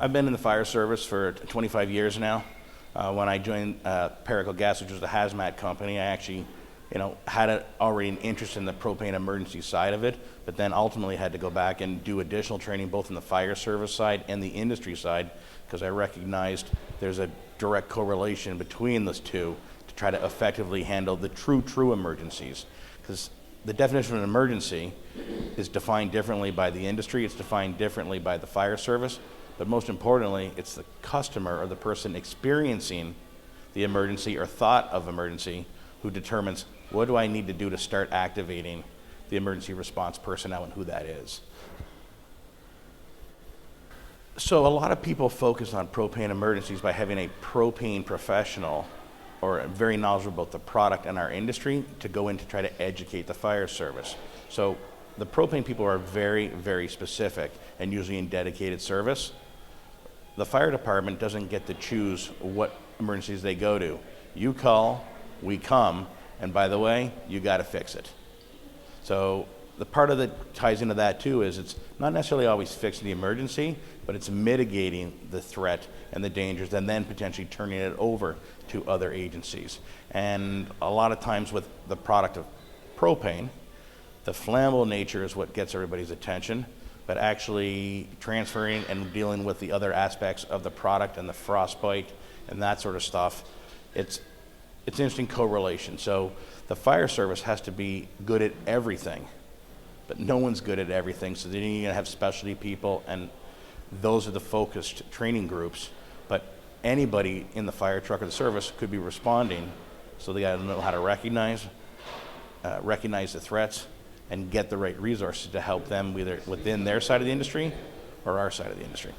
I've been in the fire service for 25 years now. When I joined Paraco Gas, which was a hazmat company, I actually, had already an interest in the propane emergency side of it, but then ultimately had to go back and do additional training both in the fire service side and the industry side, because I recognized there's a direct correlation between those two to try to effectively handle the true emergencies. Because the definition of an emergency is defined differently by the industry, it's defined differently by the fire service, but most importantly, it's the customer or the person experiencing the emergency or thought of emergency who determines what do I need to do to start activating the emergency response personnel and who that is. So a lot of people focus on propane emergencies by having a propane professional or very knowledgeable about the product and our industry to go in to try to educate the fire service. So the propane people are very, very specific and usually in dedicated service. The fire department doesn't get to choose what emergencies they go to. You call, we come, and by the way, you got to fix it. So the part of that ties into that too is it's not necessarily always fixing the emergency, but it's mitigating the threat and the dangers and then potentially turning it over to other agencies. And a lot of times with the product of propane, the flammable nature is what gets everybody's attention, but actually transferring and dealing with the other aspects of the product and the frostbite and that sort of stuff, it's an interesting correlation. So the fire service has to be good at everything, but no one's good at everything, so then you're going to have specialty people, and those are the focused training groups. But anybody in the fire truck or the service could be responding, so they got to know how to recognize the threats and get the right resources to help them either within their side of the industry or our side of the industry.